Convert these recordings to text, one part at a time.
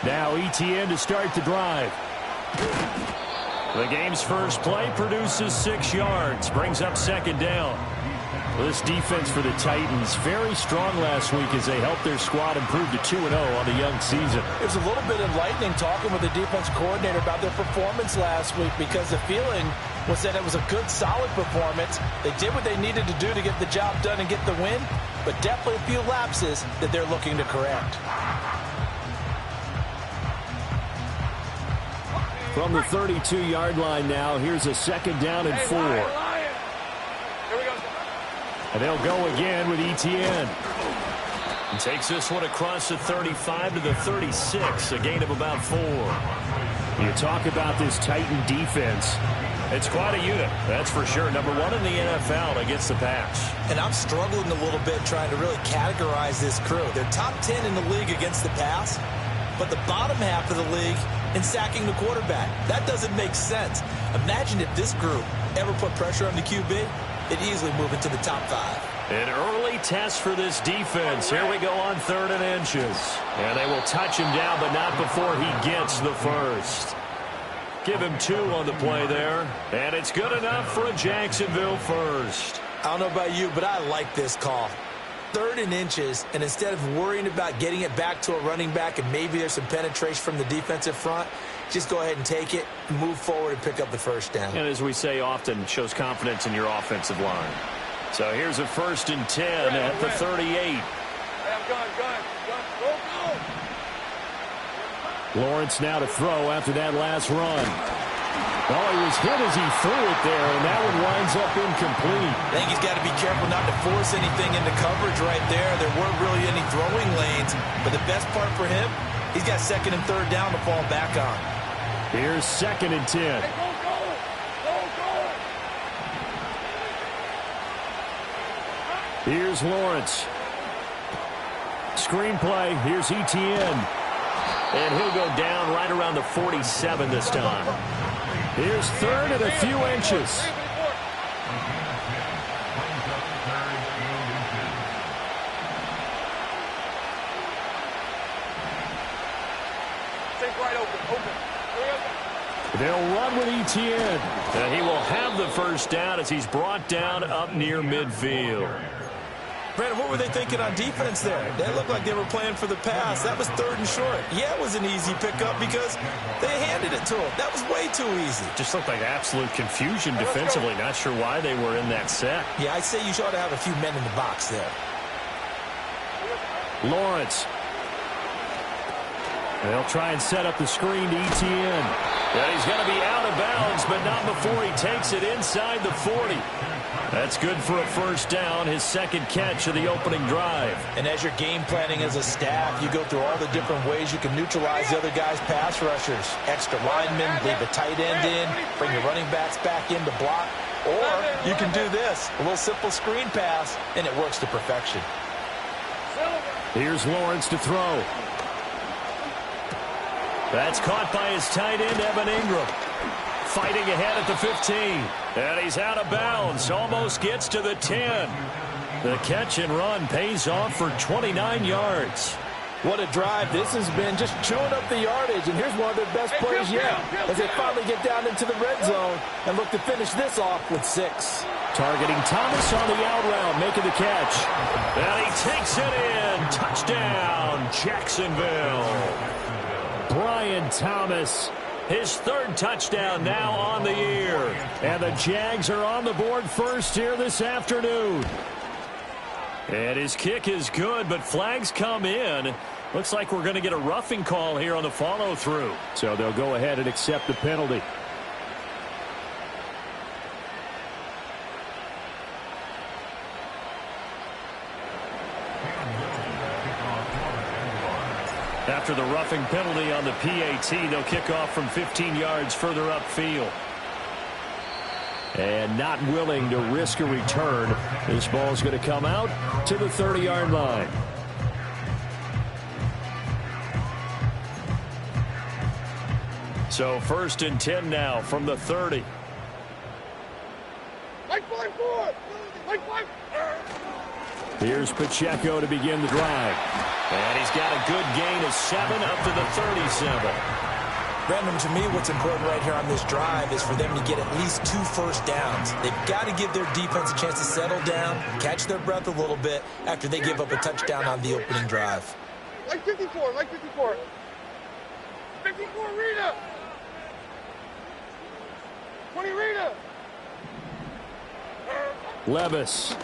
Now ETN to start the drive. The game's first play produces 6 yards, brings up second down. This defense for the Titans, very strong last week as they helped their squad improve to 2-0 on the young season. It was a little bit enlightening talking with the defense coordinator about their performance last week, because the feeling was that it was a good, solid performance. They did what they needed to do to get the job done and get the win, but definitely a few lapses that they're looking to correct. From the 32-yard line now, here's a second down and 4. And they'll go again with ETN. And takes this one across the 35 to the 36, a gain of about 4. You talk about this Titan defense. It's quite a unit, that's for sure. Number 1 in the NFL against the pass. And I'm struggling a little bit trying to really categorize this crew. They're top 10 in the league against the pass, but the bottom half of the league in sacking the quarterback. That doesn't make sense. Imagine if this group ever put pressure on the QB. They'd easily move into the top 5. An early test for this defense. Here we go on 3rd and inches. And they will touch him down, but not before he gets the first. Give him 2 on the play there. And it's good enough for a Jacksonville first. I don't know about you, but I like this call. 3rd and inches, and instead of worrying about getting it back to a running back and maybe there's some penetration from the defensive front, just go ahead and take it, move forward, and pick up the first down. And as we say often, shows confidence in your offensive line. So here's a 1st and 10 at the 38. Lawrence now to throw after that last run. Oh, he was hit as he threw it there, and that one winds up incomplete. I think he's got to be careful not to force anything into coverage right there. There weren't really any throwing lanes, but the best part for him, he's got 2nd and 3rd down to fall back on. Here's 2nd and 10. Here's Lawrence. Screenplay. Here's ETN. And he'll go down right around the 47 this time. Here's 3rd and a few inches. They'll run with ETN. And he will have the first down as he's brought down up near midfield. Brandon, what were they thinking on defense there? They looked like they were playing for the pass. That was 3rd and short. Yeah, it was an easy pickup because they handed it to him. That was way too easy. Just looked like absolute confusion defensively. Not sure why they were in that set. Yeah, I'd say you ought to have a few men in the box there. Lawrence. They'll try and set up the screen to ETN. And he's going to be out of bounds, but not before he takes it inside the 40. That's good for a first down, his 2nd catch of the opening drive. And as you're game planning as a staff, you go through all the different ways you can neutralize the other guy's pass rushers. Extra linemen, leave a tight end in, bring your running backs back in to block. Or you can do this, a little simple screen pass, and it works to perfection. Here's Lawrence to throw. That's caught by his tight end, Evan Ingram. Fighting ahead at the 15. And he's out of bounds. Almost gets to the 10. The catch and run pays off for 29 yards. What a drive this has been, just chewing up the yardage. And here's one of their best plays yet as they finally get down into the red zone and look to finish this off with 6. Targeting Thomas on the out route, making the catch. And he takes it in. Touchdown, Jacksonville. Brian Thomas, his 3rd touchdown now on the year. And the Jags are on the board first here this afternoon. And his kick is good, but flags come in. Looks like we're going to get a roughing call here on the follow-through. So they'll go ahead and accept the penalty. After the roughing penalty on the PAT, they'll kick off from 15 yards further upfield. And not willing to risk a return, this ball is going to come out to the 30-yard line. So 1st and 10 now from the 30. Here's Pacheco to begin the drive. And he's got a good gain of 7 up to the 37. Brandon, to me, what's important right here on this drive is for them to get at least 2 first downs. They've got to give their defense a chance to settle down, catch their breath a little bit after they give up a touchdown on the opening drive. Like 54, like 54. 54, Rita. 20, Rita. Levis.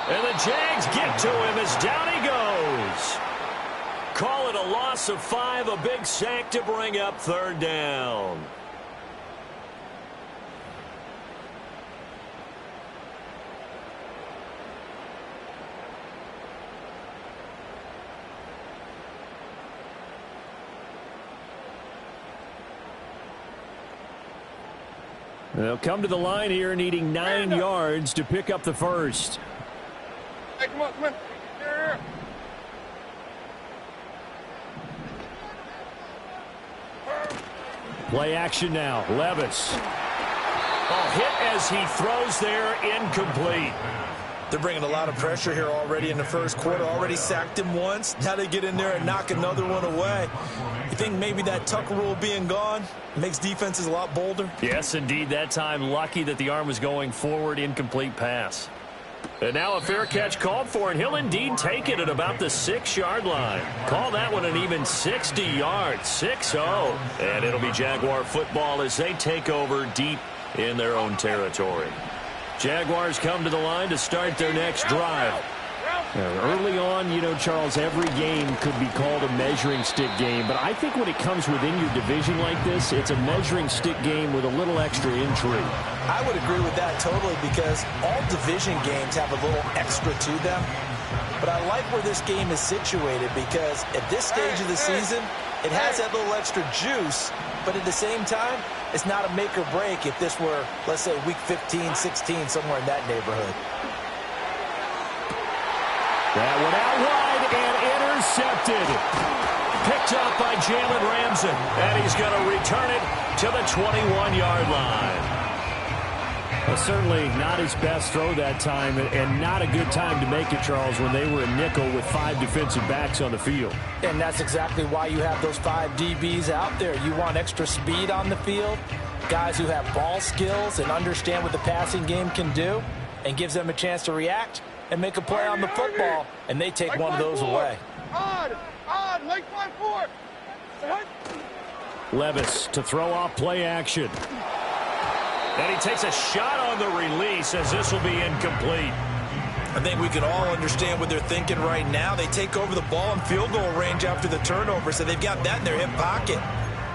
And the Jags get to him as down he goes. Call it a loss of 5, a big sack to bring up 3rd down. They'll come to the line here needing 9 yards to pick up the first. Hey, come on, come on. Here. Play action now. Levis. Hit as he throws there, incomplete. They're bringing a lot of pressure here already in the first quarter. Already sacked him once. Now they get in there and knock another one away. You think maybe that Tucker rule being gone makes defenses a lot bolder? Yes, indeed. That time, lucky that the arm was going forward, incomplete pass. And now a fair catch called for, and he'll indeed take it at about the 6-yard line. Call that one an even 60 yards, 6-0. And it'll be Jaguar football as they take over deep in their own territory. Jaguars come to the line to start their next drive. Early on, you know, Charles, every game could be called a measuring stick game, but I think when it comes within your division like this, it's a measuring stick game with a little extra intrigue. I would agree with that totally because all division games have a little extra to them. But I like where this game is situated because at this stage of the season, it has that little extra juice, but at the same time, it's not a make or break if this were, let's say, week 15, 16, somewhere in that neighborhood. That one out wide and intercepted. Picked up by Jalen Ramsey. And he's going to return it to the 21-yard line. Well, certainly not his best throw that time, and not a good time to make it, Charles, when they were a nickel with 5 defensive backs on the field. And that's exactly why you have those 5 DBs out there. You want extra speed on the field, guys who have ball skills and understand what the passing game can do, and gives them a chance to react and make a play on the football, and they take one of those away. Odd, like 5-4. Levis to throw off play action. And he takes a shot on the release as this will be incomplete. I think we can all understand what they're thinking right now. They take over the ball in field goal range after the turnover, so they've got that in their hip pocket.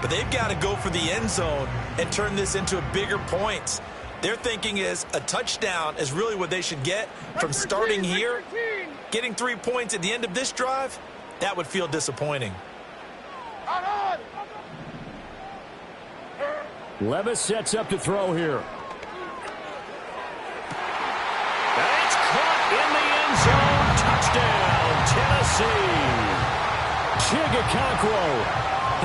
But they've got to go for the end zone and turn this into bigger points. Their thinking is a touchdown is really what they should get from starting here. Getting 3 points at the end of this drive, that would feel disappointing. Levis sets up to throw here. And it's caught in the end zone. Touchdown, Tennessee. Chigakonkwo,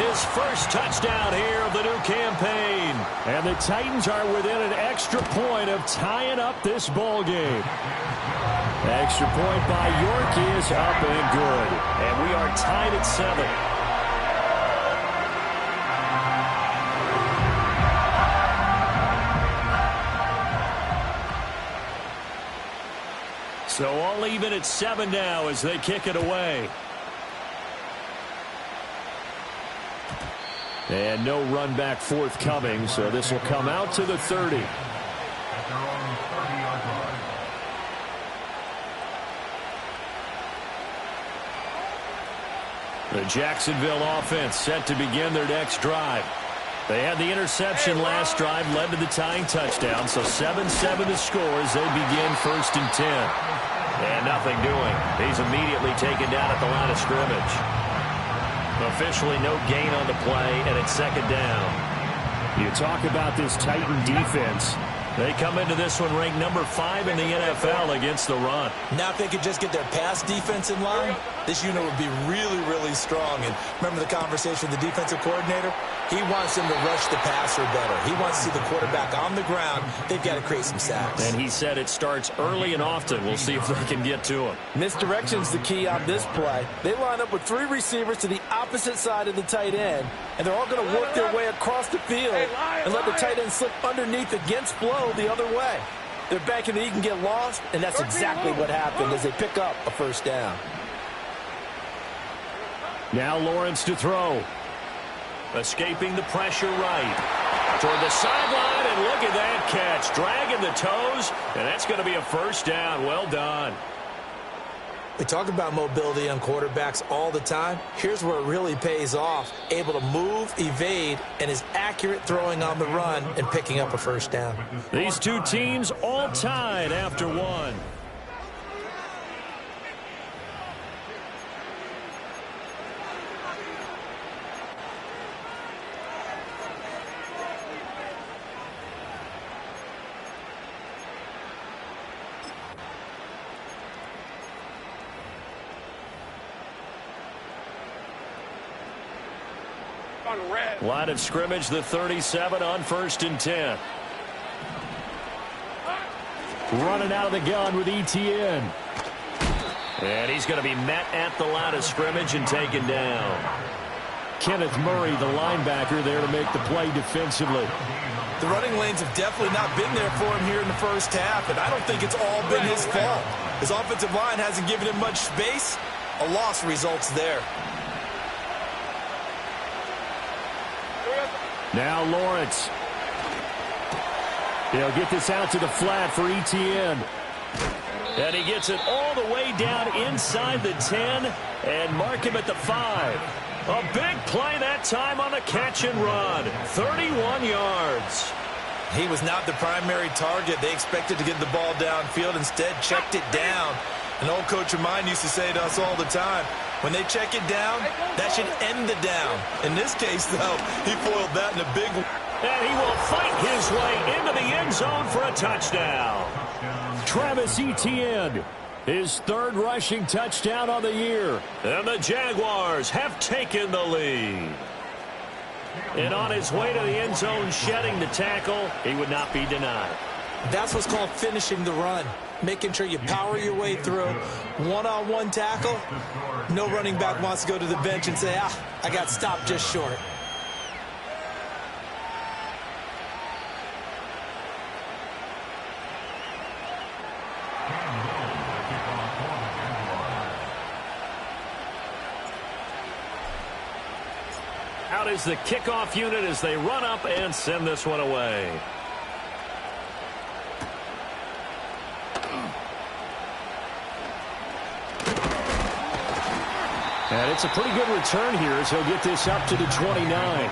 his first touchdown here of the new campaign. And the Titans are within an extra point of tying up this ball game. Extra point by York is up and good. And we are tied at 7. So all even at 7 now as they kick it away. And no run back forthcoming, so this will come out to the 30. The Jacksonville offense set to begin their next drive. They had the interception last drive, led to the tying touchdown, so 7-7 to score as they begin 1st and 10. And nothing doing. He's immediately taken down at the line of scrimmage. Officially no gain on the play, and it's 2nd down. You talk about this Titan defense. They come into this one ranked number 5 in the NFL against the run. Now if they could just get their pass defense in line, this unit would be really, really strong. And remember the conversation with the defensive coordinator? He wants them to rush the passer better. He wants to see the quarterback on the ground. They've got to create some sacks. And he said it starts early and often. We'll see if they can get to him. Misdirection's the key on this play. They line up with 3 receivers to the opposite side of the tight end, and they're all going to work their way across the field and let the tight end slip underneath against flow the other way. They're banking that he can get lost, and that's exactly what happened as they pick up a first down. Now Lawrence to throw. Escaping the pressure right. Toward the sideline, and look at that catch. Dragging the toes, and that's going to be a first down. Well done. We talk about mobility on quarterbacks all the time. Here's where it really pays off. Able to move, evade, and is accurate throwing on the run and picking up a first down. These two teams all tied after one. Line of scrimmage, the 37 on 1st and 10. Running out of the gun with ETN. And he's going to be met at the line of scrimmage and taken down. Kenneth Murray, the linebacker, there to make the play defensively. The running lanes have definitely not been there for him here in the first half, and I don't think it's all been his fault. His offensive line hasn't given him much space. A loss results there. Now Lawrence. He'll get this out to the flat for ETN. And he gets it all the way down inside the 10 and mark him at the 5. A big play that time on the catch and run. 31 yards. He was not the primary target. They expected to get the ball downfield. Instead, checked it down. An old coach of mine used to say to us all the time, when they check it down, that should end the down. In this case, though, he foiled that in a big one. And he will fight his way into the end zone for a touchdown. Travis Etienne, his 3rd rushing touchdown on the year. And the Jaguars have taken the lead. And on his way to the end zone, shedding the tackle, he would not be denied. That's what's called finishing the run. Making sure you power your way through. One-on-one tackle. No running back wants to go to the bench and say, I got stopped just short. Out is the kickoff unit as they run up and send this one away. And it's a pretty good return here as he'll get this up to the 29.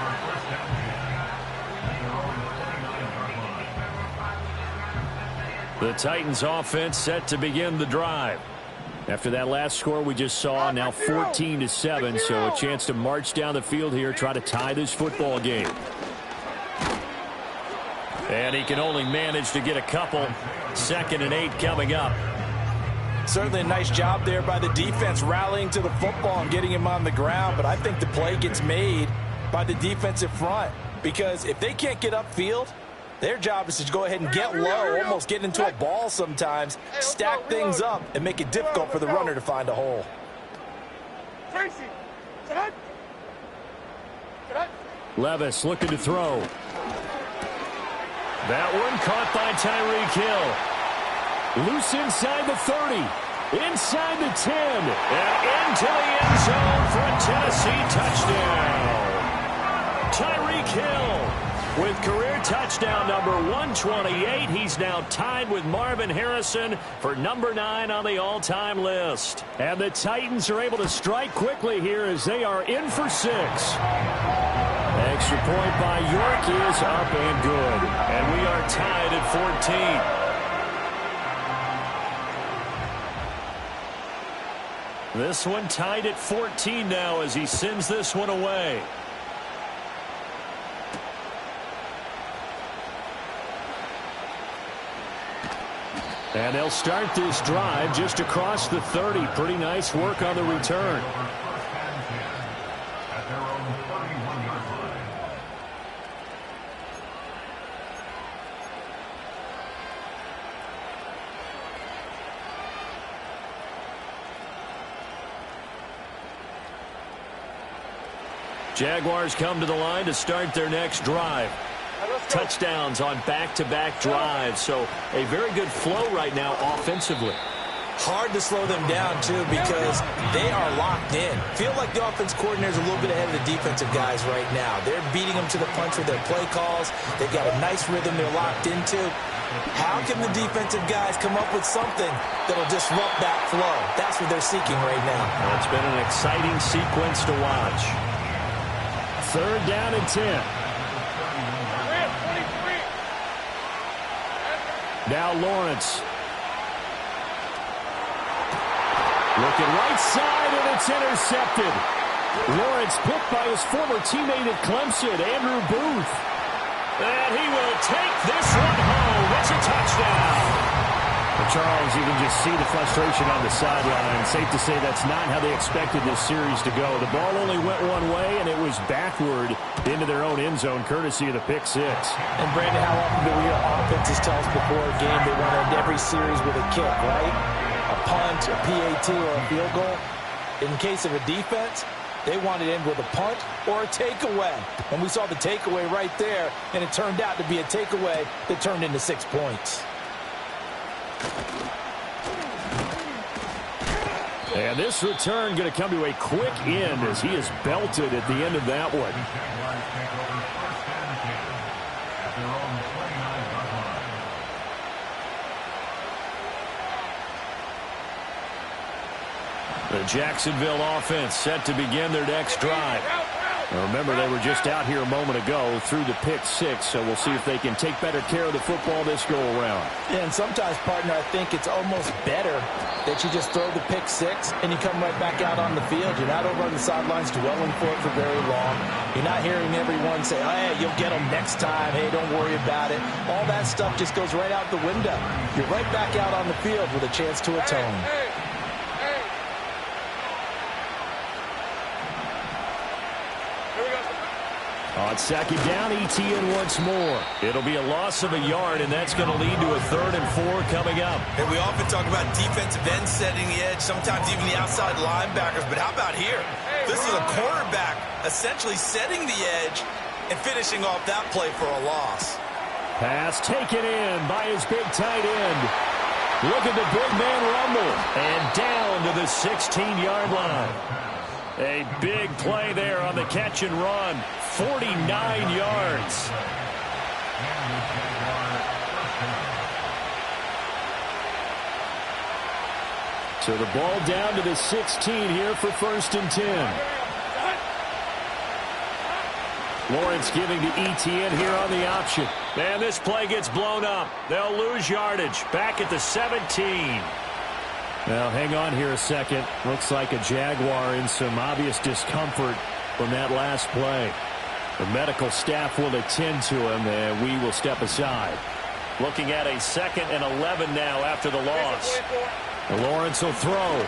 The Titans offense set to begin the drive. After that last score we just saw, now 14-7, so a chance to march down the field here, try to tie this football game. And he can only manage to get a couple. 2nd and 8 coming up. Certainly a nice job there by the defense rallying to the football and getting him on the ground, but I think the play gets made by the defensive front because if they can't get upfield, their job is to go ahead and get low, almost get into a ball sometimes, stack things up, and make it difficult for the runner to find a hole. Levis looking to throw. That one caught by Tyreek Hill. Loose inside the 30. Inside the 10. And into the end zone for a Tennessee touchdown. Tyreek Hill with career touchdown number 128. He's now tied with Marvin Harrison for number 9 on the all-time list. And the Titans are able to strike quickly here as they are in for 6. Extra point by York is up and good. And we are tied at 14. This one tied at 14 now as he sends this one away. And they'll start this drive just across the 30. Pretty nice work on the return. Jaguars come to the line to start their next drive. Touchdowns on back-to-back drives, so a very good flow right now offensively. Hard to slow them down, too, because they are locked in. Feel like the offense coordinator is a little bit ahead of the defensive guys right now. They're beating them to the punch with their play calls. They've got a nice rhythm they're locked into. How can the defensive guys come up with something that'll disrupt that flow? That's what they're seeking right now. Well, it's been an exciting sequence to watch. 3rd down and 10. Now Lawrence. Looking right side, and it's intercepted. Lawrence picked by his former teammate at Clemson, Andrew Booth. And he will take this one home. It's a touchdown. Charles, you can just see the frustration on the sideline. Safe to say that's not how they expected this series to go. The ball only went one way, and it was backward into their own end zone, courtesy of the pick six. And, Brandon, how often do we hear offenses tell us before a game they want to end every series with a kick, right? A punt, a PAT, or a field goal. In case of a defense, they want it in with a punt or a takeaway. And we saw the takeaway right there, and it turned out to be a takeaway that turned into 6 points. And this return going to come to a quick end as he is belted at the end of that one. The Jacksonville offense set to begin their next drive. Now remember, they were just out here a moment ago through the pick six, so we'll see if they can take better care of the football this go-around. Yeah, and sometimes, partner, I think it's almost better that you just throw the pick six and you come right back out on the field. You're not over on the sidelines dwelling for it for very long. You're not hearing everyone say, oh, hey, you'll get them next time. Hey, don't worry about it. All that stuff just goes right out the window. You're right back out on the field with a chance to atone. On 2nd down, ETN once more. It'll be a loss of a yard, and that's going to lead to a 3rd and 4 coming up. And we often talk about defensive ends setting the edge, sometimes even the outside linebackers. But how about here? This is a cornerback essentially setting the edge and finishing off that play for a loss. Pass taken in by his big tight end. Look at the big man rumble. And down to the 16-yard line. A big play there on the catch and run. 49 yards. So the ball down to the 16 here for 1st and 10. Lawrence giving to ETN here on the option. And this play gets blown up. They'll lose yardage. Back at the 17. Now, hang on here a second. Looks like a Jaguar in some obvious discomfort from that last play. The medical staff will attend to him, and we will step aside. Looking at a 2nd and 11 now after the loss. And Lawrence will throw.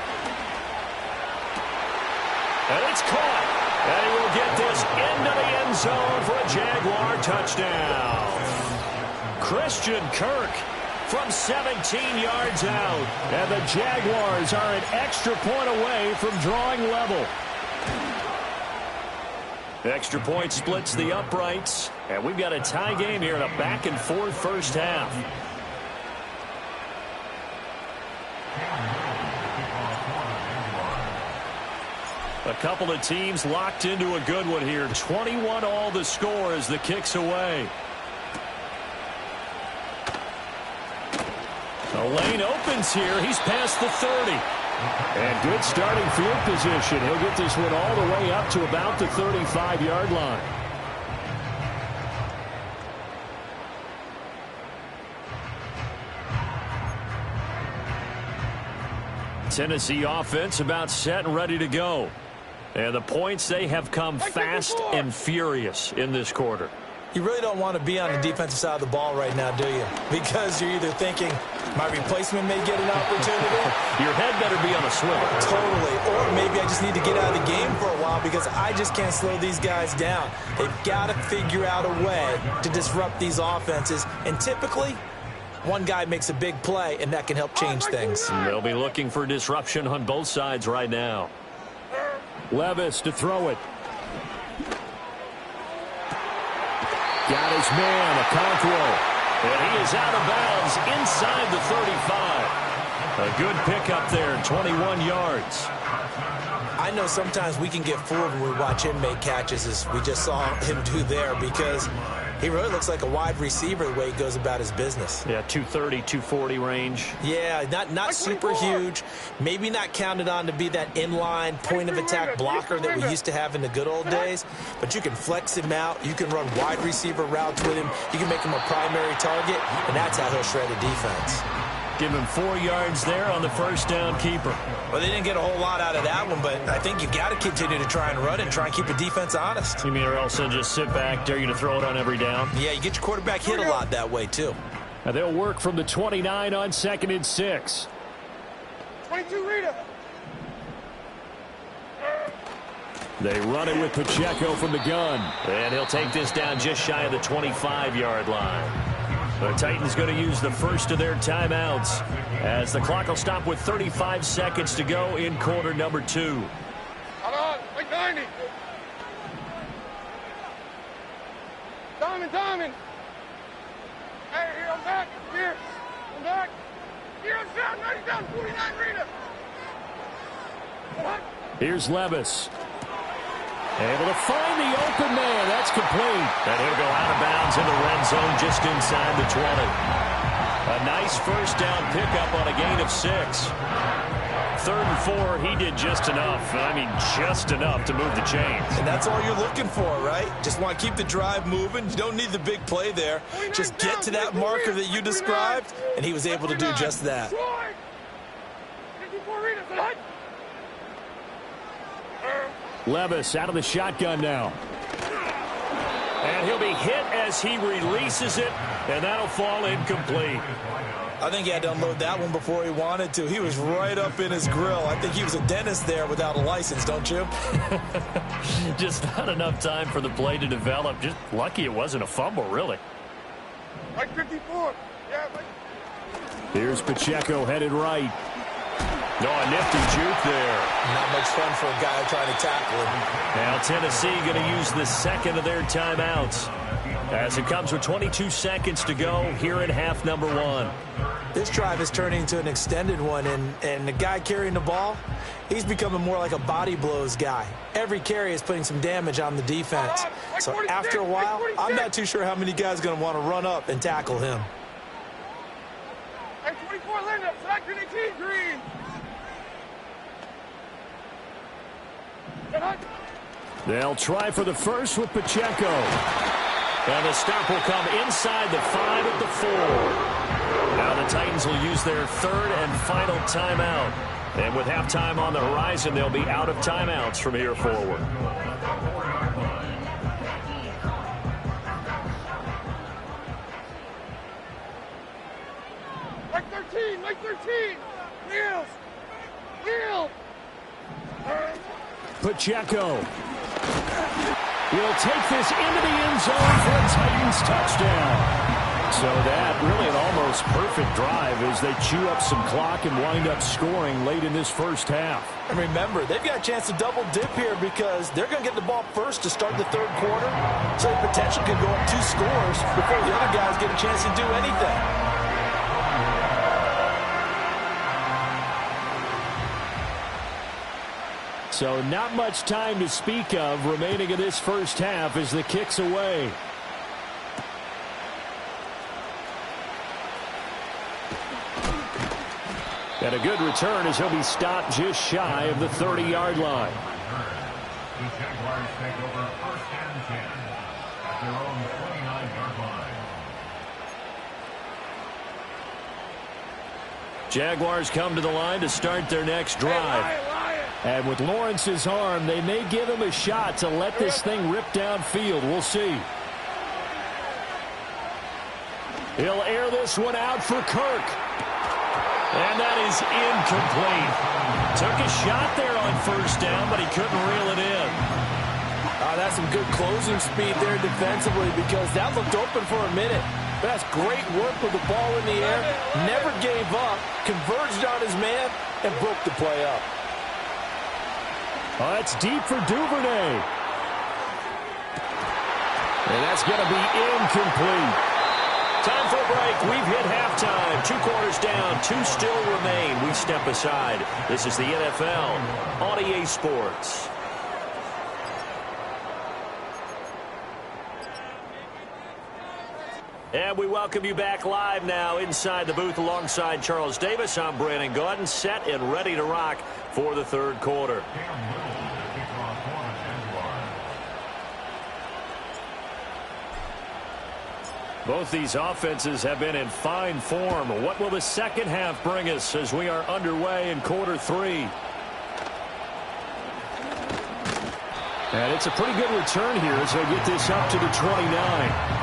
And it's caught. And he will get this into the end zone for a Jaguar touchdown. Christian Kirk from 17 yards out. And the Jaguars are an extra point away from drawing level. The extra point splits the uprights. And we've got a tie game here in a back-and-forth first half. A couple of teams locked into a good one here. 21 all the score as the kick's away. The lane opens here. He's past the 30. And good starting field position. He'll get this one all the way up to about the 35-yard line. Tennessee offense about set and ready to go. And the points, they have come fast and furious in this quarter. You really don't want to be on the defensive side of the ball right now, do you? Because you're either thinking, my replacement may get an opportunity. Your head better be on a swivel. Totally. Or maybe I just need to get out of the game for a while because I just can't slow these guys down. They've got to figure out a way to disrupt these offenses. And typically, one guy makes a big play, and that can help change things. They'll be looking for disruption on both sides right now. Levis to throw it. Got his man, Okonkwo. And he is out of bounds inside the 35. A good pickup there, 21 yards. I know sometimes we can get fooled when we watch him make catches, as we just saw him do there, because he really looks like a wide receiver the way he goes about his business. Yeah, 230, 240 range. Yeah, not super huge. Maybe not counted on to be that inline point-of-attack blocker that we used to have in the good old days. But you can flex him out. You can run wide receiver routes with him. You can make him a primary target, and that's how he'll shred a defense. Give him 4 yards there on the first down keeper. Well, they didn't get a whole lot out of that one, but I think you've got to continue to try and run it and try and keep the defense honest. You mean or else they'll just sit back, dare you to throw it on every down? Yeah, you get your quarterback hit a lot that way, too. Now they'll work from the 29 on 2nd and 6. 22, Rita. They run it with Pacheco from the gun. And he'll take this down just shy of the 25-yard line. The Titans going to use the first of their timeouts as the clock will stop with 35 seconds to go in quarter number 2. Hold on, like 90. Diamond. Hey, here, I'm back. Here, I'm back. Here, I'm down, 90 down, 49, Rita. What? Here's Levis. Able to find the open man. That's complete. And he'll go out of bounds in the red zone just inside the 20. A nice first down pickup on a gain of 6. 3rd and 4, he did just enough. I mean, just enough to move the chains. And that's all you're looking for, right? Just want to keep the drive moving. You don't need the big play there. Just get to that marker that you described, and he was able to do just that. 54, Rita, what? Levis out of the shotgun now. And he'll be hit as he releases it, and that'll fall incomplete. I think he had to unload that one before he wanted to. He was right up in his grill. I think he was a dentist there without a license, don't you? Just not enough time for the play to develop. Just lucky it wasn't a fumble, really. Like 54. Yeah, like... Here's Pacheco headed right. No, a nifty juke there. Not much fun for a guy trying to tackle him. Now Tennessee going to use the second of their timeouts as it comes with 22 seconds to go here in half number 1. This drive is turning into an extended one, and the guy carrying the ball, he's becoming more like a body blows guy. Every carry is putting some damage on the defense. So after a while, I'm not too sure how many guys are going to want to run up and tackle him. Hey, 24, Linda, flag 18, green. They'll try for the first with Pacheco. And the stop will come inside the 5 at the 4. Now the Titans will use their 3rd and final timeout. And with halftime on the horizon, they'll be out of timeouts from here forward. Like 13. Wheels. Pacheco will take this into the end zone for a Titans touchdown. So that really an almost perfect drive as they chew up some clock and wind up scoring late in this first half. And remember, they've got a chance to double dip here because they're going to get the ball first to start the 3rd quarter. So the potential could go up 2 scores before the other guys get a chance to do anything. So not much time to speak of remaining in this first half as the kick's away. And a good return as he'll be stopped just shy of the 30-yard line. The Jaguars take over 1st and 10 at their own 29-yard line. Jaguars come to the line to start their next drive. And with Lawrence's arm, they may give him a shot to let this thing rip downfield. We'll see. He'll air this one out for Kirk. And that is incomplete. Took a shot there on first down, but he couldn't reel it in. That's some good closing speed there defensively because that looked open for a minute. That's great work with the ball in the air. Never gave up, converged on his man, and broke the play up. That's deep for Duvernay. And that's going to be incomplete. Time for a break. We've hit halftime. 2 quarters down. 2 still remain. We step aside. This is the NFL on EA Sports. And we welcome you back live now inside the booth alongside Charles Davis. I'm Brandon Gaudin, set and ready to rock for the third quarter. Both these offenses have been in fine form. What will the second half bring us as we are underway in quarter 3? And it's a pretty good return here as they get this up to the 29.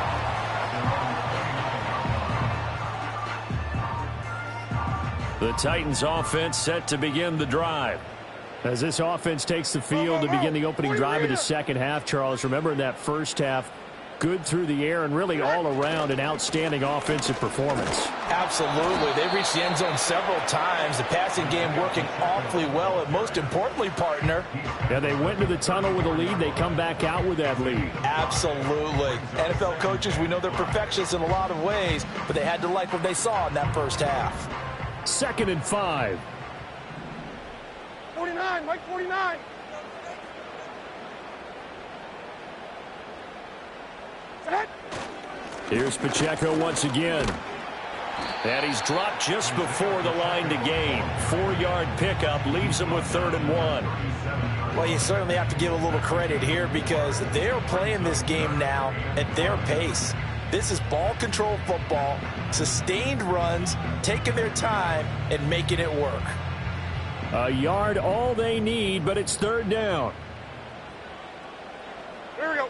The Titans offense set to begin the drive. As this offense takes the field to begin the opening drive of the second half, Charles, remember in that first half, good through the air and really all around an outstanding offensive performance. Absolutely. They reached the end zone several times. The passing game working awfully well, and most importantly, partner. Yeah, they went into the tunnel with a lead. They come back out with that lead. Absolutely. NFL coaches, we know they're perfectionists in a lot of ways, but they had to like what they saw in that first half. 2nd and 5. 49, Mike 49. Set. Here's Pacheco once again. And he's dropped just before the line to gain. 4-yard pickup leaves him with 3rd and 1. Well, you certainly have to give a little credit here because they're playing this game now at their pace. This is ball control football, sustained runs, taking their time, and making it work. A yard all they need, but it's 3rd down. Here we go.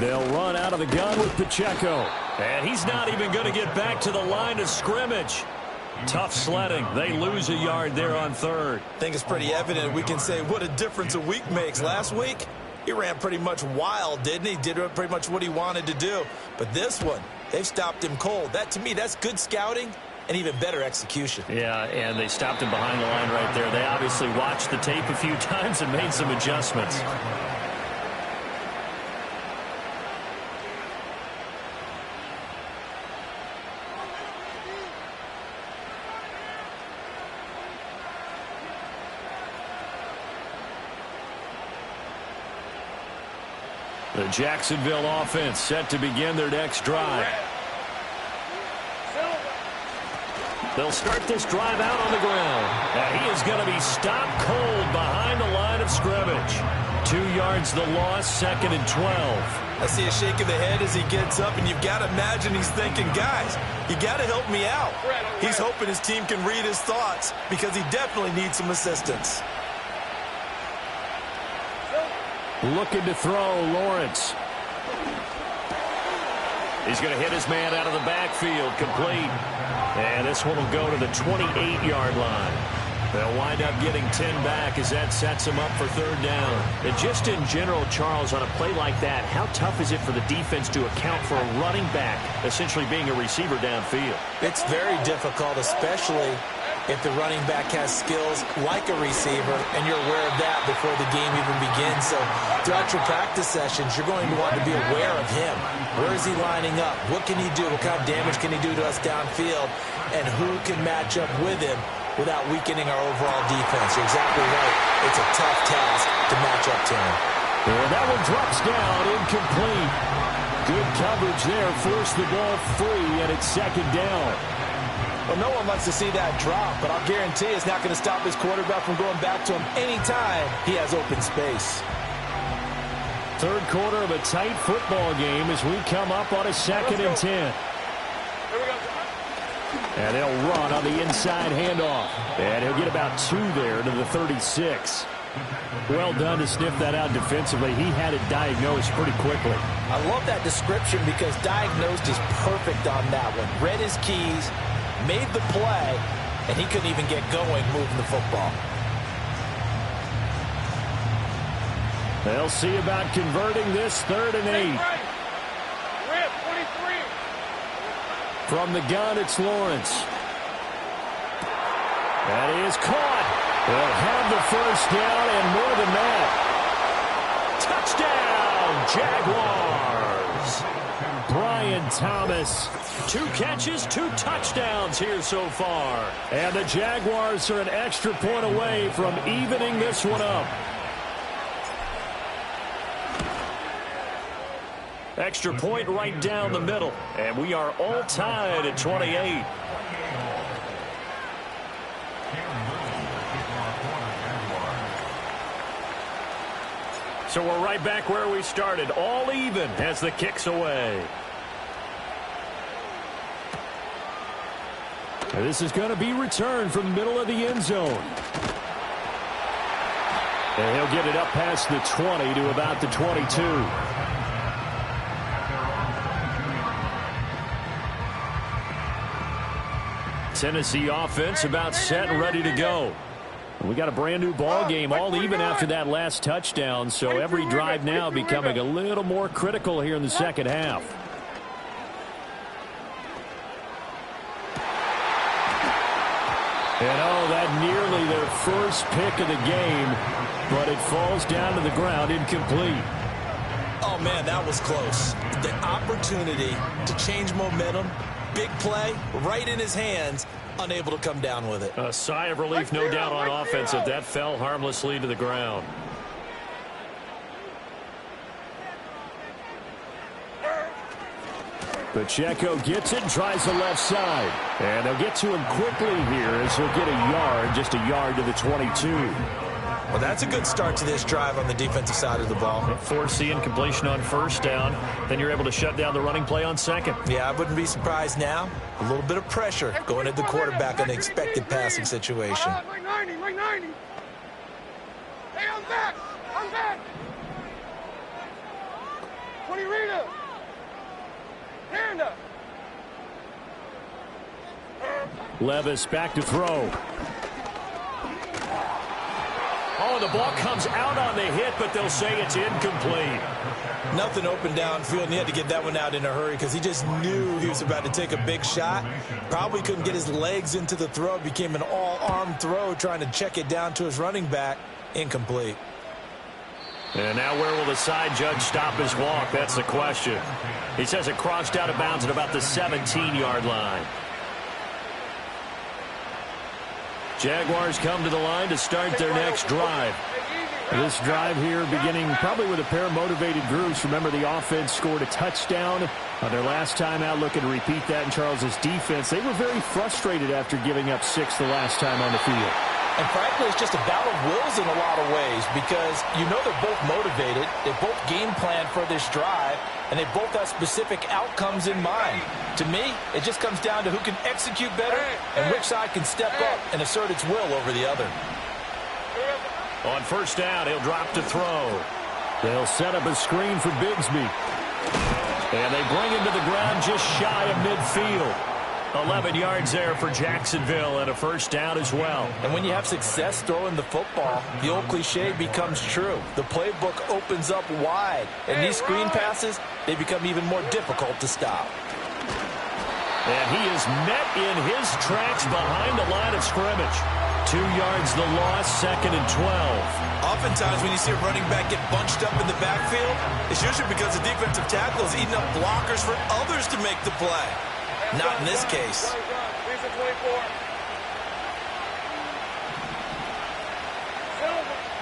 They'll run out of the gun with Pacheco. And he's not even going to get back to the line of scrimmage. Tough sledding. They lose a yard there on 3rd. I think it's pretty evident we can say what a difference a week makes. Last week, he ran pretty much wild, didn't he? Did pretty much what he wanted to do. But this one, they've stopped him cold. That, to me, that's good scouting and even better execution. Yeah, and they stopped him behind the line right there. They obviously watched the tape a few times and made some adjustments. The Jacksonville offense set to begin their next drive. They'll start this drive out on the ground. And he is going to be stopped cold behind the line of scrimmage. 2 yards the loss, 2nd and 12. I see a shake of the head as he gets up, and you've got to imagine he's thinking, guys, you got to help me out. He's hoping his team can read his thoughts because he definitely needs some assistance. Looking to throw, Lawrence. He's going to hit his man out of the backfield, complete. And this one will go to the 28-yard line. They'll wind up getting 10 back as that sets them up for 3rd down. And just in general, Charles, on a play like that, how tough is it for the defense to account for a running back essentially being a receiver downfield? It's very difficult, especially if the running back has skills like a receiver, and you're aware of that before the game even begins. So throughout your practice sessions, you're going to want to be aware of him. Where is he lining up? What can he do? What kind of damage can he do to us downfield? And who can match up with him without weakening our overall defense? You're exactly right. It's a tough task to match up to him. And that one drops down, incomplete. Good coverage there, forced the ball free, and it's 2nd down. Well, no one likes to see that drop, but I'll guarantee it's not going to stop his quarterback from going back to him anytime he has open space. 3rd quarter of a tight football game as we come up on a 2nd and 10. Here we go. And they'll run on the inside handoff. And he'll get about 2 there to the 36. Well done to sniff that out defensively. He had it diagnosed pretty quickly. I love that description because diagnosed is perfect on that one. Read his keys, made the play, and he couldn't even get going moving the football. They'll see about converting this 3rd and 8. From the gun, it's Lawrence. That is caught. They'll have the first down and more than that. Touchdown, Jaguars. Brian Thomas. 2 catches, 2 touchdowns here so far. And the Jaguars are an extra point away from evening this one up. Extra point right down the middle. And we are all tied at 28. So we're right back where we started. All even as the kick's away. And this is going to be returned from the middle of the end zone. And he'll get it up past the 20 to about the 22. Tennessee offense about set and ready to go. We got a brand new ball game, all even after that last touchdown, so every drive now becoming a little more critical here in the second half. And oh, that nearly their first pick of the game, but it falls down to the ground incomplete. Oh, man, that was close. The opportunity to change momentum, big play, right in his hands, unable to come down with it. A sigh of relief, no doubt, on offense if that fell harmlessly to the ground. Pacheco gets it and tries the left side. And they'll get to him quickly here as he'll get a yard, just a yard to the 22. Well, that's a good start to this drive on the defensive side of the ball. Force incompletion on first down. Then you're able to shut down the running play on second. Yeah, I wouldn't be surprised now. A little bit of pressure going at the quarterback in an expected passing situation. Right 90, right 90. Hey, I'm back. I'm back. 20 Rita. Panda. Levis back to throw. Oh, the ball comes out on the hit, but they'll say it's incomplete. Nothing open downfield, and he had to get that one out in a hurry because he just knew he was about to take a big shot. Probably couldn't get his legs into the throw. Became an all-arm throw, trying to check it down to his running back. Incomplete. And now where will the side judge stop his walk? That's the question. He says it crossed out of bounds at about the 17-yard line. Jaguars come to the line to start their next drive. This drive here beginning probably with a pair of motivated groups. Remember, the offense scored a touchdown on their last time out. Looking to repeat that in Charles's defense. They were very frustrated after giving up 6 the last time on the field. And frankly, it's just a battle of wills in a lot of ways because you know they're both motivated. They both game plan for this drive, and they both have specific outcomes in mind. To me, it just comes down to who can execute better and which side can step up and assert its will over the other. On first down, he'll drop to throw. They'll set up a screen for Bigsby. And they bring him to the ground just shy of midfield. 11 yards there for Jacksonville and a first down as well. And when you have success throwing the football, the old cliche becomes true. The playbook opens up wide. And these screen passes, they become even more difficult to stop. And he is met in his tracks behind the line of scrimmage. 2 yards the loss, 2nd and 12. Oftentimes when you see a running back get bunched up in the backfield, it's usually because the defensive tackle is eating up blockers for others to make the play. Not in this case.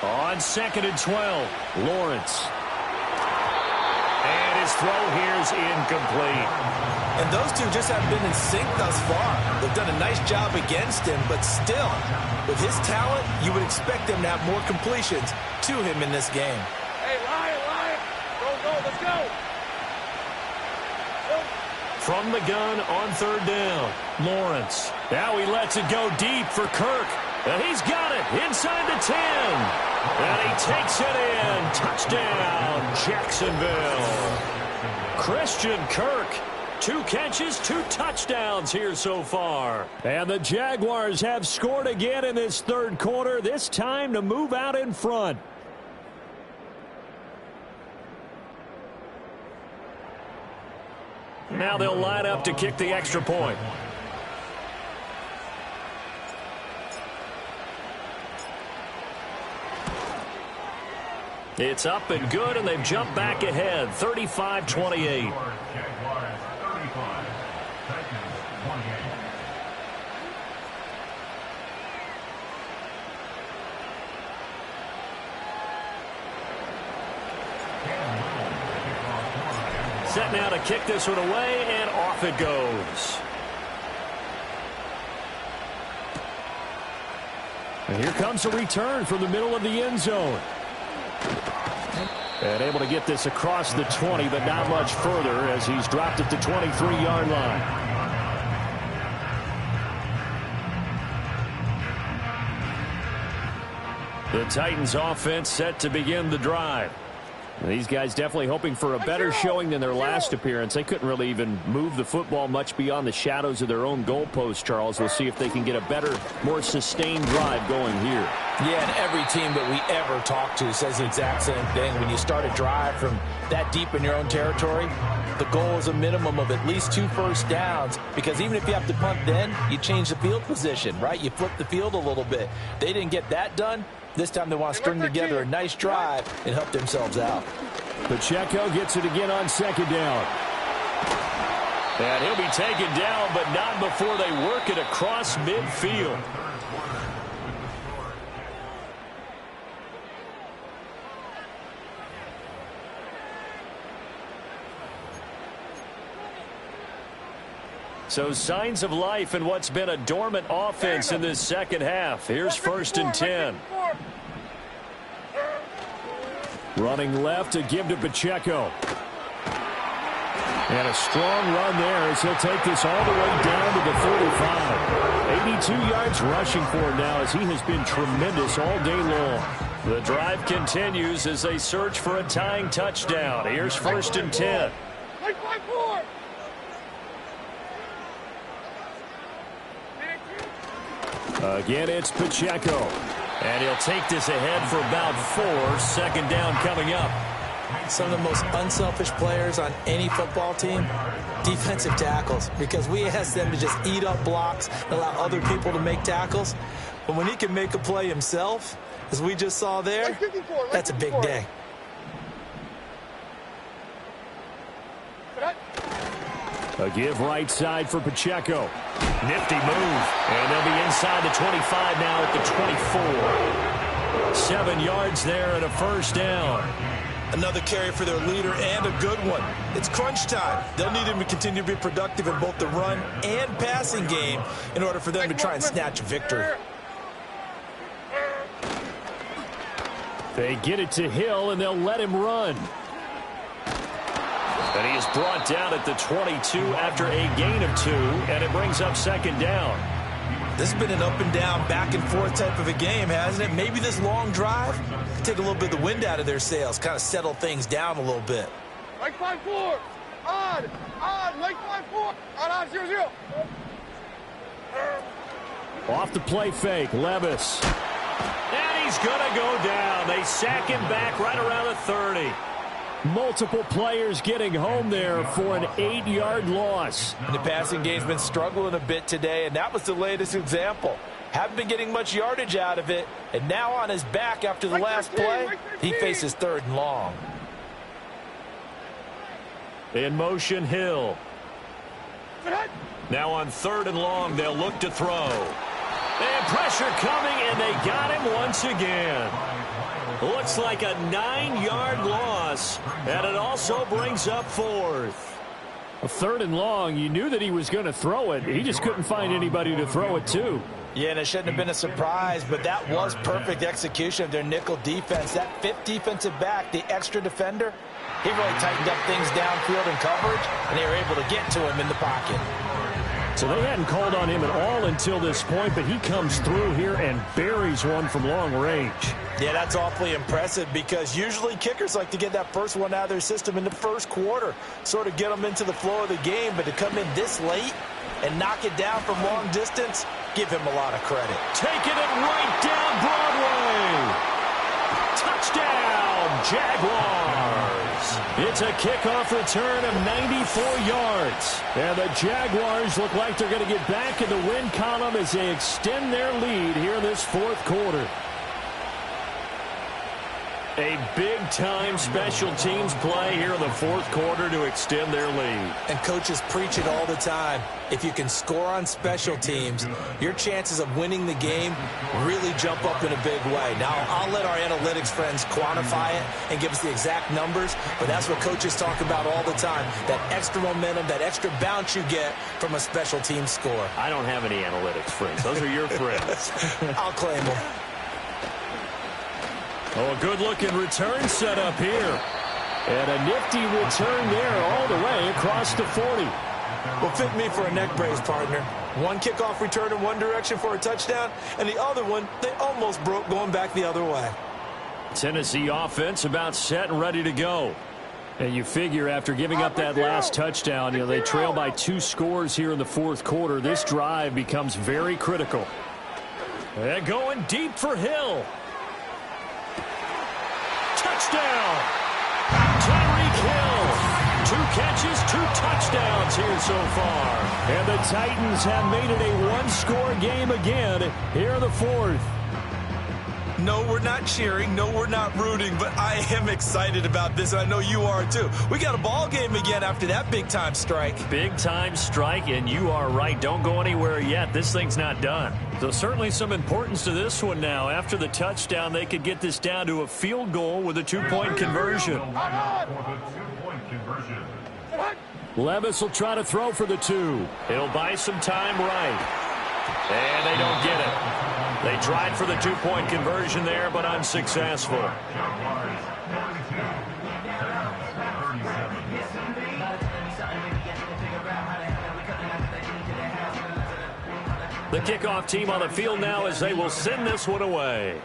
On 2nd and 12, Lawrence. And his throw here is incomplete. And those two just haven't been in sync thus far. They've done a nice job against him, but still, with his talent, you would expect them to have more completions to him in this game. Hey, Lion. Go, let's go. From the gun on 3rd down, Lawrence. Now he lets it go deep for Kirk. And he's got it inside the 10. And he takes it in. Touchdown, Jacksonville. Christian Kirk. 2 catches, 2 touchdowns here so far. And the Jaguars have scored again in this third quarter, this time to move out in front. Now they'll line up to kick the extra point. It's up and good, and they've jumped back ahead, 35-28. Set now to kick this one away, and off it goes. And here comes a return from the middle of the end zone. And able to get this across the 20, but not much further as he's dropped at the 23-yard line. The Titans offense set to begin the drive. These guys definitely hoping for a better showing than their last appearance. They couldn't really even move the football much beyond the shadows of their own goalpost, Charles. We'll see if they can get a better, more sustained drive going here. Yeah, and every team that we ever talk to says the exact same thing. When you start a drive from that deep in your own territory, the goal is a minimum of at least 2 first downs, because even if you have to punt then, you change the field position, right? You flip the field a little bit. They didn't get that done. This time they want to string together a nice drive and help themselves out. Pacheco gets it again on second down. And he'll be taken down, but not before they work it across midfield. So signs of life in what's been a dormant offense in this second half. Here's 1st and 10. Running left to give to Pacheco. And a strong run there as he'll take this all the way down to the 35. 82 yards rushing for him now as he has been tremendous all day long. The drive continues as they search for a tying touchdown. Here's 1st and 10. Again, it's Pacheco. And he'll take this ahead for about 4. 2nd down coming up. Some of the most unselfish players on any football team, defensive tackles, because we ask them to just eat up blocks and allow other people to make tackles. But when he can make a play himself, as we just saw there, that's a big day. A give right side for Pacheco. Nifty move. And they'll be inside the 25 now at the 24. 7 yards there and a 1st down. Another carry for their leader and a good one. It's crunch time. They'll need him to continue to be productive in both the run and passing game in order for them to try and snatch a victory. They get it to Hill, and they'll let him run. And he is brought down at the 22 after a gain of 2, and it brings up 2nd down. This has been an up and down, back and forth type of a game, hasn't it? Maybe this long drive can take a little bit of the wind out of their sails, kind of settle things down a little bit. Like 5-4. Odd, like 5-4. Odd, 0-0. Off the play fake, Levis. And he's going to go down. They sack him back right around the 30. Multiple players getting home there for an 8-yard loss. And the passing game's been struggling a bit today, and that was the latest example. Haven't been getting much yardage out of it, and now on his back after the last play, he faces 3rd and long. In motion, Hill. Now on 3rd and long, they'll look to throw. And pressure coming, and they got him once again. Looks like a 9-yard loss, and it also brings up 4th. A 3rd and long, you knew that he was going to throw it. He just couldn't find anybody to throw it to. Yeah, and it shouldn't have been a surprise, but that was perfect execution of their nickel defense. That 5th defensive back, the extra defender, he really tightened up things downfield in coverage, and they were able to get to him in the pocket. So they hadn't called on him at all until this point, but he comes through here and buries one from long range. Yeah, that's awfully impressive because usually kickers like to get that first one out of their system in the first quarter, sort of get them into the flow of the game, but to come in this late and knock it down from long distance, give him a lot of credit. Taking it right down Broadway. Touchdown, Jaguars. It's a kickoff return of 94 yards. And the Jaguars look like they're going to get back in the win column as they extend their lead here in this fourth quarter. A big-time special teams play here in the fourth quarter to extend their lead. And coaches preach it all the time. If you can score on special teams, your chances of winning the game really jump up in a big way. Now, I'll let our analytics friends quantify it and give us the exact numbers, but that's what coaches talk about all the time, that extra momentum, that extra bounce you get from a special team score. I don't have any analytics friends. Those are your friends. I'll claim them. Oh, a good-looking return set up here. And a nifty return there all the way across the 40. Well, fit me for a neck brace, partner. One kickoff return in one direction for a touchdown, and the other one, they almost broke going back the other way. Tennessee offense about set and ready to go. And you figure after giving up that last touchdown, they trail by 2 scores here in the fourth quarter. This drive becomes very critical. And going deep for Hill. Touchdown! Tyreek Hill. 2 catches, 2 touchdowns here so far. And the Titans have made it a one-score game again here in the fourth. No, we're not cheering. No, we're not rooting, but I am excited about this, and I know you are too. We got a ball game again after that big-time strike. Big-time strike, and you are right. Don't go anywhere yet. This thing's not done. So certainly some importance to this one now. After the touchdown, they could get this down to a field goal with a 2-point conversion. Levis will try to throw for the 2. It'll buy some time right. And they don't get it. They tried for the 2-point conversion there, but unsuccessful. The kickoff team on the field now as they will send this one away.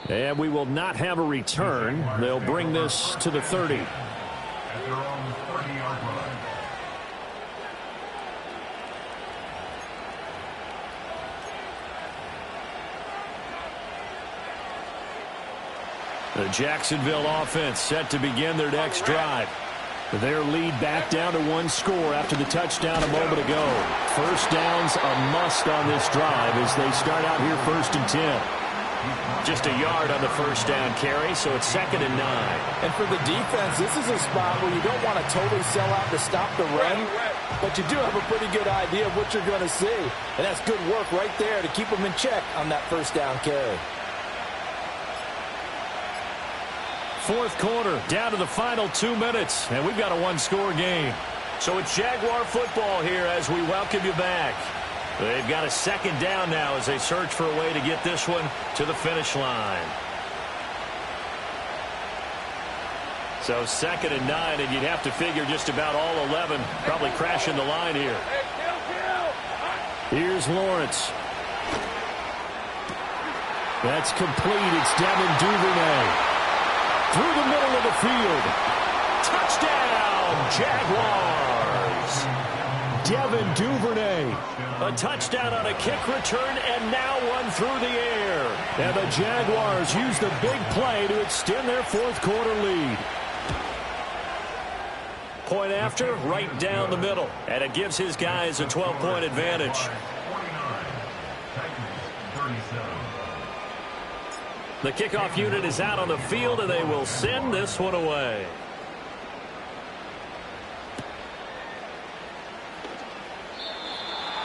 And we will not have a return. They'll bring this to the 30. At their own 30-yard line. The Jacksonville offense set to begin their next drive. Their lead back down to 1 score after the touchdown a moment ago. First down's a must on this drive as they start out here 1st and 10. Just a yard on the first down carry, so it's 2nd and 9. And for the defense, this is a spot where you don't want to totally sell out to stop the run, but you do have a pretty good idea of what you're going to see. And that's good work right there to keep them in check on that first down carry. Fourth quarter, down to the final 2 minutes, and we've got a 1-score game. So it's Jaguar football here as we welcome you back. They've got a 2nd down now as they search for a way to get this one to the finish line. So 2nd and 9, and you'd have to figure just about all 11 probably crashing the line here. Here's Lawrence. That's complete. It's Devin Duvernay. Through the middle of the field. Touchdown, Jaguars. Devin Duvernay. A touchdown on a kick return and now one through the air. And the Jaguars use the big play to extend their fourth quarter lead. Point after, right down the middle. And it gives his guys a 12-point advantage. The kickoff unit is out on the field, and they will send this one away.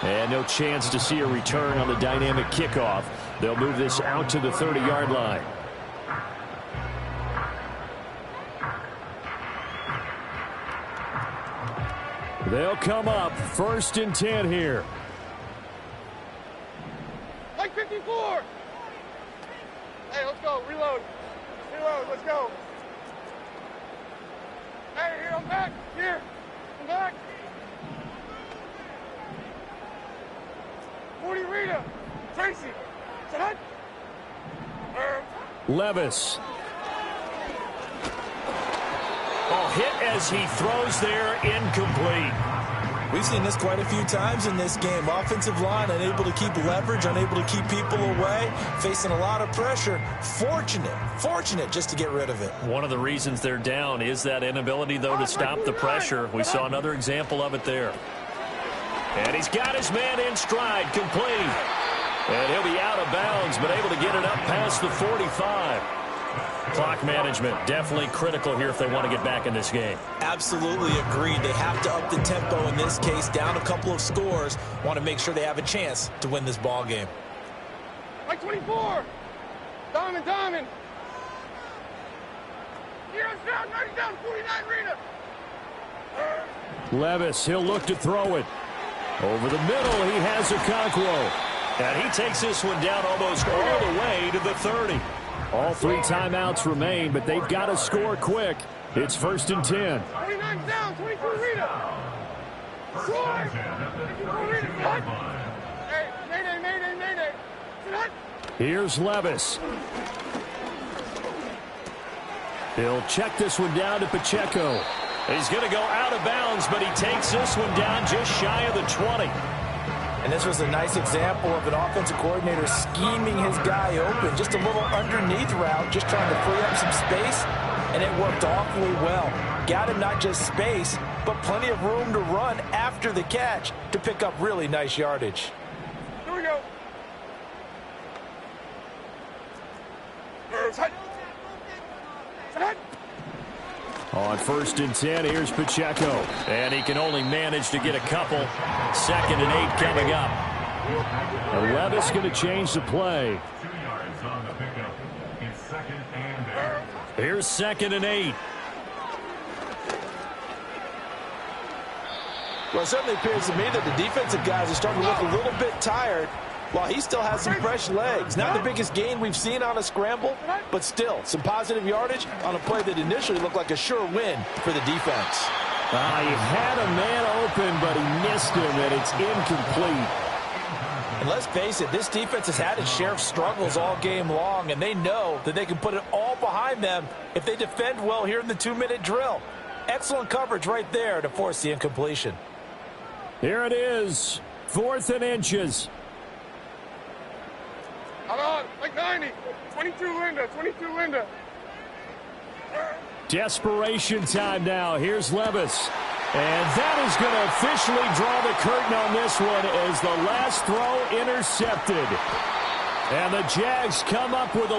And no chance to see a return on the dynamic kickoff. They'll move this out to the 30-yard line. They'll come up 1st and 10 here. Like 54. Hey, let's go. Reload. Reload. Let's go. Hey, here, I'm back. Here. I'm back. Icy. Set. Levis. Oh, hit as he throws there, incomplete. We've seen this quite a few times in this game. Offensive line unable to keep leverage, unable to keep people away, facing a lot of pressure. Fortunate just to get rid of it. One of the reasons they're down is that inability, though, to stop the pressure. We saw another example of it there. And he's got his man in stride, complete. And he'll be out of bounds, but able to get it up past the 45. Clock management definitely critical here if they want to get back in this game. Absolutely agreed. They have to up the tempo in this case. Down a couple of scores. Want to make sure they have a chance to win this ball game. Like 24. Diamond. Heroes down, 90 down, 49 Rita. Levis, he'll look to throw it. Over the middle, he has Okonkwo. And he takes this one down almost all the way to the 30. All 3 timeouts remain, but they've got to score quick. It's 1st and 10. 29 down, 22 Rita. Score. 24 Rita. Hey, mayday. Set. Here's Levis. He'll check this one down to Pacheco. He's going to go out of bounds, but he takes this one down just shy of the 20. And this was a nice example of an offensive coordinator scheming his guy open. Just a little underneath route, just trying to free up some space, and it worked awfully well. Got him not just space, but plenty of room to run after the catch to pick up really nice yardage. Here we go. Set. On 1st and 10, here's Pacheco. And he can only manage to get a couple. 2nd and 8 coming up. And Levis going to change the play. 2 yards on the pickup. It's 2nd and 8. Here's 2nd and 8. Well, it certainly appears to me that the defensive guys are starting to look a little bit tired while he still has some fresh legs. Not the biggest gain we've seen on a scramble, but still some positive yardage on a play that initially looked like a sure win for the defense. He had a man open, but he missed him, and it's incomplete. And let's face it, this defense has had its share of struggles all game long, and they know that they can put it all behind them if they defend well here in the 2-minute drill. Excellent coverage right there to force the incompletion. Here it is, 4th and inches. Hold on, like 90. 22 Linda. Desperation time now. Here's Levis. And that is going to officially draw the curtain on this one as the last throw intercepted. And the Jags come up with a